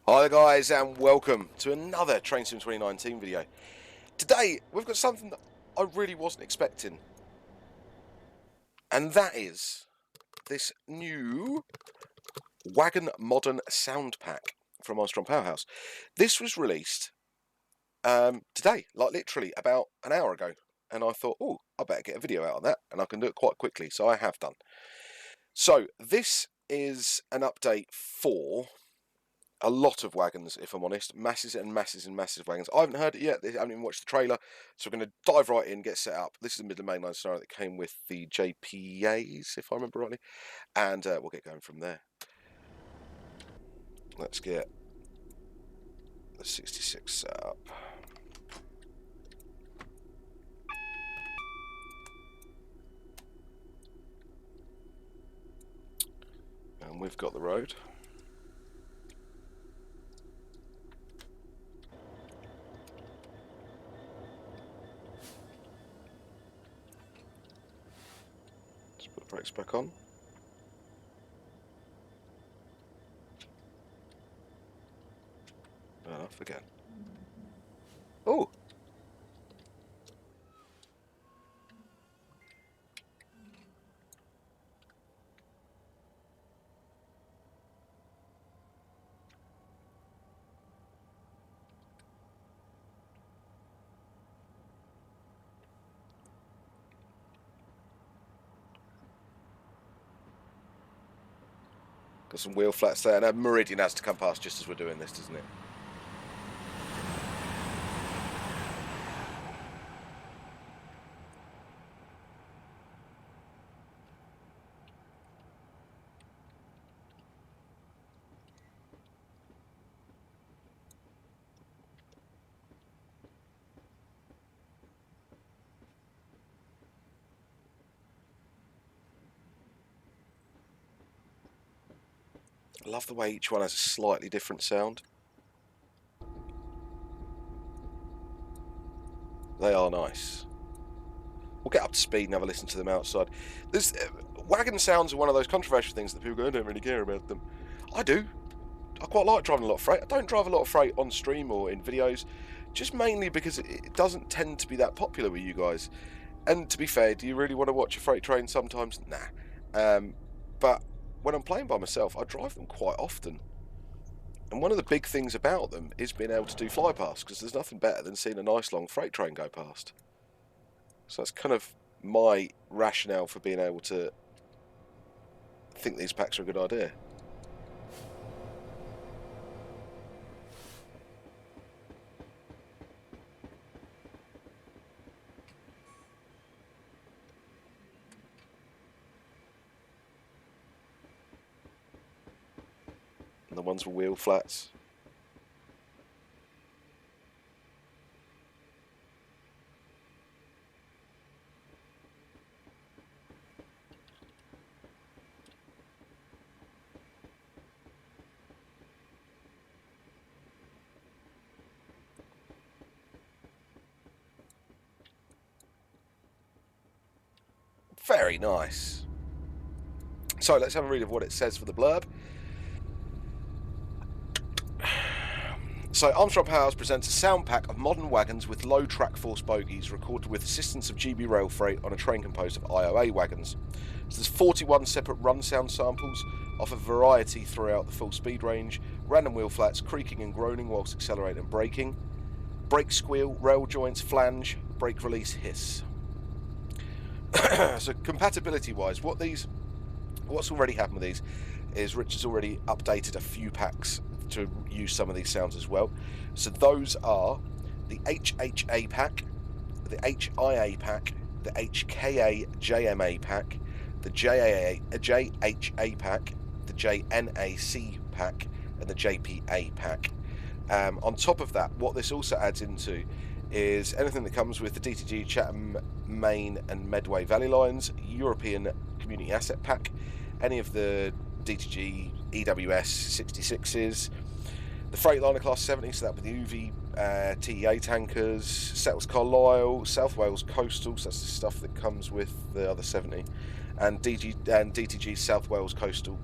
Hi guys, and welcome to another Train Sim 2019 video. Today we've got something that I really wasn't expecting, and that is this new Wagon Modern Sound Pack from Armstrong Powerhouse. This was released today, like literally about an hour ago, and I thought, oh, I better get a video out on that, and I can do it quite quickly, so I have done. So this is an update for a lot of wagons, if I'm honest. Masses and masses and masses of wagons. I haven't heard it yet. I haven't even watched the trailer. So we're going to dive right in, get set up. This is the middle mainline scenario that came with the JPAs, if I remember rightly. And we'll get going from there. Let's get the 66 set up. And we've got the road. Let's put the brakes back on. Off again. Oh! Got some wheel flats there, and a Meridian has to come past just as we're doing this, doesn't it? I love the way each one has a slightly different sound. They are nice. We'll get up to speed and have a listen to them outside. Wagon sounds are one of those controversial things that people go, I don't really care about them. I do. I quite like driving a lot of freight. I don't drive a lot of freight on stream or in videos, just mainly because it doesn't tend to be that popular with you guys. And to be fair, do you really want to watch a freight train sometimes? Nah. But when I'm playing by myself, I drive them quite often. And one of the big things about them is being able to do flypast, because there's nothing better than seeing a nice long freight train go past. So that's kind of my rationale for being able to think these packs are a good idea. And the ones with wheel flats. Very nice. So let's have a read of what it says for the blurb. So Armstrong Powerhouse presents a sound pack of modern wagons with low track force bogies recorded with assistance of GB Rail Freight on a train composed of IOA wagons. So there's 41 separate run sound samples of a variety throughout the full speed range, random wheel flats, creaking and groaning whilst accelerating and braking, brake squeal, rail joints, flange, brake release, hiss. So compatibility wise, what's already happened with these is Rich has already updated a few packs to use some of these sounds as well. So those are the HHA pack, the HIA pack, the HKA JMA pack, the JHA pack, the JNAC pack, and the JPA pack. On top of that, what this also adds into is anything that comes with the DTG Chatham Main and Medway Valley lines, European Community Asset Pack, any of the DTG EWS 66s, the Freightliner Class 70, so that would be the UV TEA tankers, Settles Carlisle, South Wales Coastal, so that's the stuff that comes with the other 70, and DTG South Wales Coastal,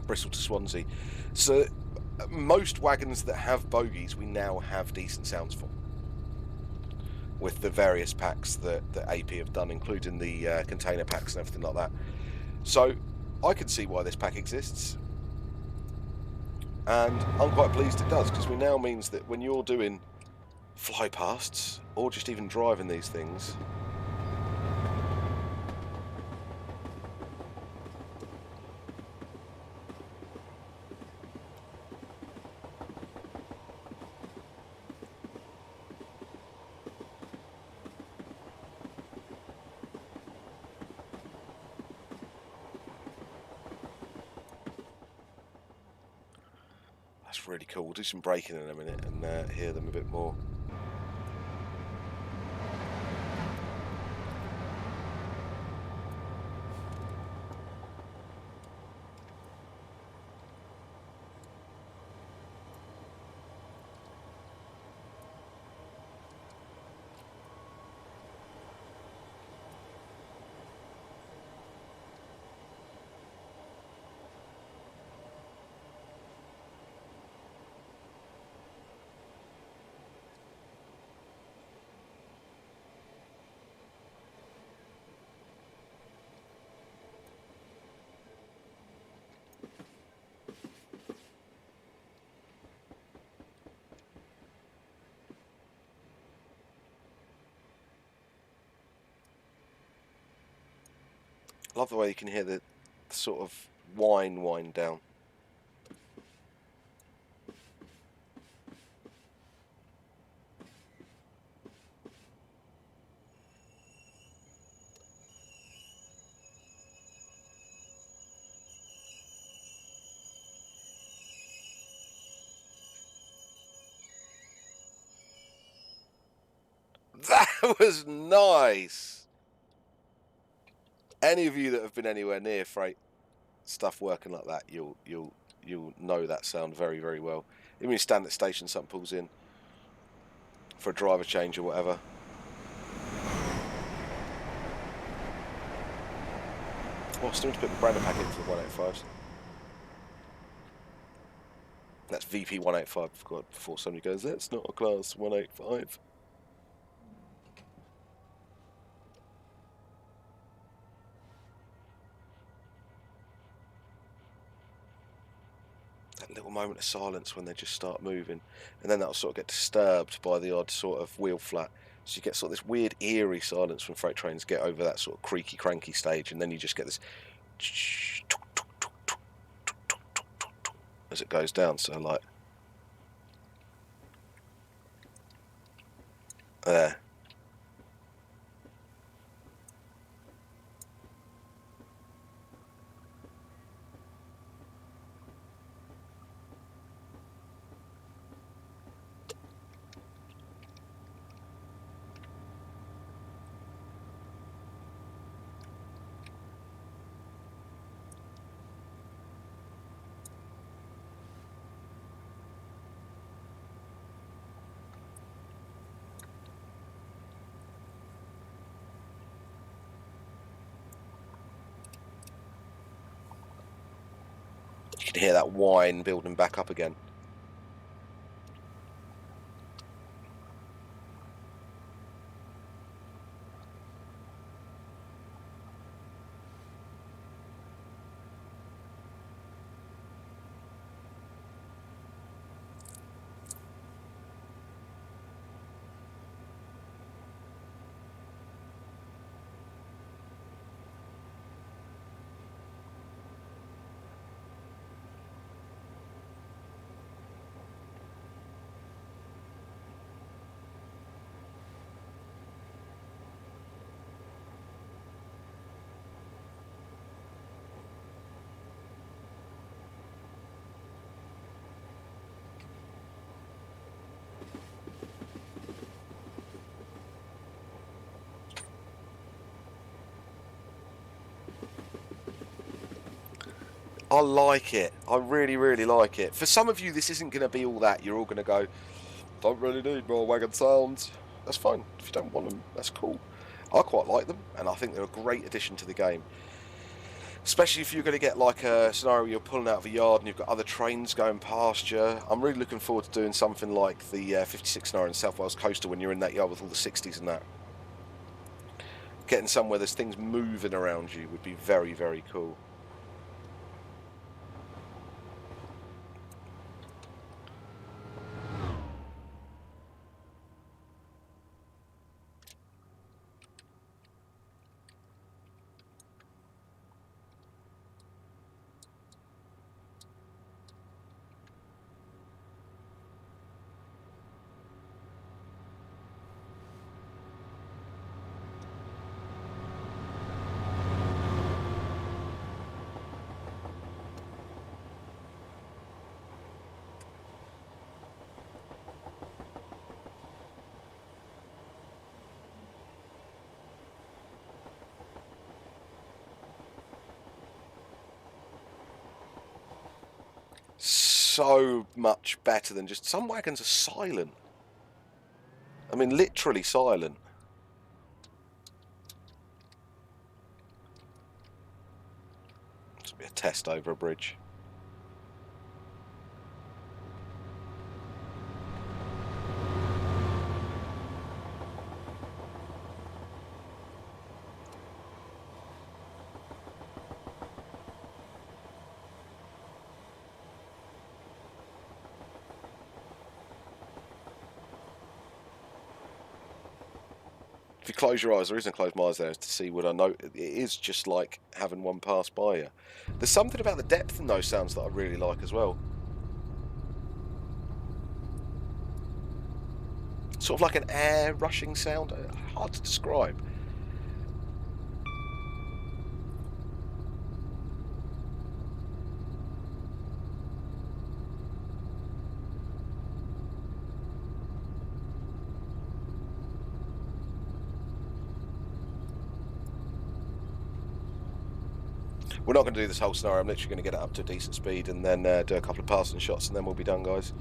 Bristol to Swansea. So most wagons that have bogies we now have decent sounds for, with the various packs that AP have done, including the container packs and everything like that. So I can see why this pack exists, and I'm quite pleased it does, because we now means that when you're doing fly pasts or just even driving these things, that's really cool. We'll do some braking in a minute and hear them a bit more. I love the way you can hear the sort of wind down. That was nice. Any of you that have been anywhere near freight stuff working like that, you'll know that sound very, very well. Even when you stand at station, something pulls in for a driver change or whatever. Oh, I still need to put the brander pack in for the 185s. That's VP 185. I've got before somebody goes, that's not a class 185. That little moment of silence when they just start moving, and then that'll sort of get disturbed by the odd sort of wheel flat. So you get sort of this weird eerie silence when freight trains get over that sort of creaky cranky stage, and then you just get this as it goes down. So like there. You can hear that whine building back up again. I like it. I really, really like it. For some of you, this isn't going to be all that. You're all going to go, don't really need more wagon sounds. That's fine. If you don't want them, that's cool. I quite like them, and I think they're a great addition to the game. Especially if you're going to get like a scenario where you're pulling out of a yard and you've got other trains going past you. I'm really looking forward to doing something like the 56 scenario in South Wales Coastal when you're in that yard with all the 60s and that. Getting somewhere there's things moving around you would be very, very cool. So much better than just some wagons are silent. I mean, literally silent. This will be a test over a bridge. If you close your eyes, the reason I close my eyes there is to see what I know. It is just like having one pass by you. There's something about the depth in those sounds that I really like as well. Sort of like an air rushing sound. Hard to describe. We're not going to do this whole scenario. I'm literally going to get it up to a decent speed and then do a couple of passing shots and then we'll be done, guys.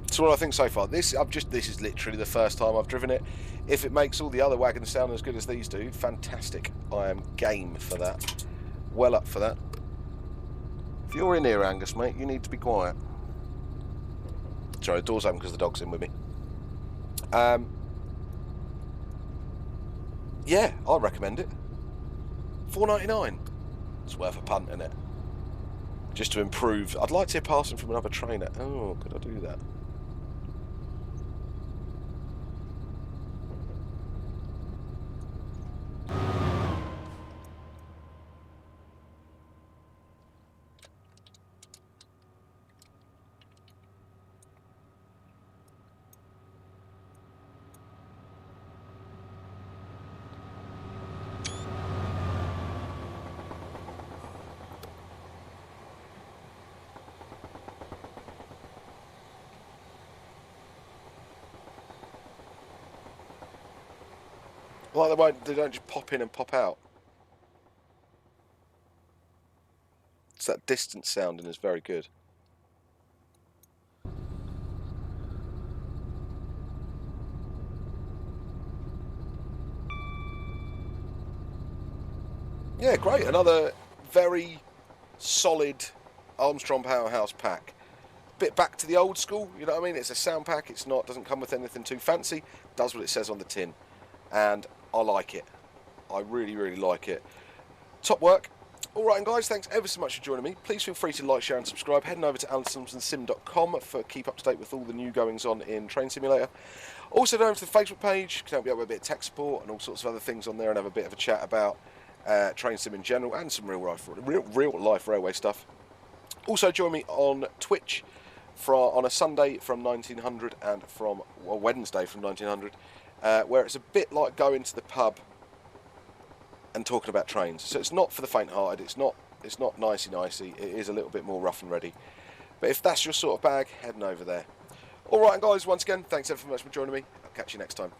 So what I think so far, this is literally the first time I've driven it. If it makes all the other wagons sound as good as these do, fantastic. I am game for that. Well up for that. If you're in here, Angus, mate, you need to be quiet. Sorry, the door's open because the dog's in with me. Yeah, I'd recommend it. $4.99. It's worth a punt, isn't it? Just to improve. I'd like to hear passing from another trainer. Oh, could I do that? Like they don't just pop in and pop out. It's that distance sounding is very good. Yeah, great. Another very solid Armstrong Powerhouse pack. Bit back to the old school, you know what I mean? It's a sound pack. It's not, doesn't come with anything too fancy. Does what it says on the tin, and I like it. I really, really like it. Top work. All right, and guys, thanks ever so much for joining me. Please feel free to like, share, and subscribe. Heading over to alansimsonsim.com for keep up to date with all the new goings on in Train Simulator. Also, go over to the Facebook page. Can help me out with a bit of tech support and all sorts of other things on there, and have a bit of a chat about Train Sim in general and some real life railway stuff. Also, join me on Twitch on a Sunday from 1900 and from Wednesday from 1900 where it's a bit like going to the pub and talking about trains. So it's not for the faint-hearted. It's not nicey. It is a little bit more rough and ready. But if that's your sort of bag, heading over there. All right, guys. Once again, thanks ever so much for joining me. I'll catch you next time.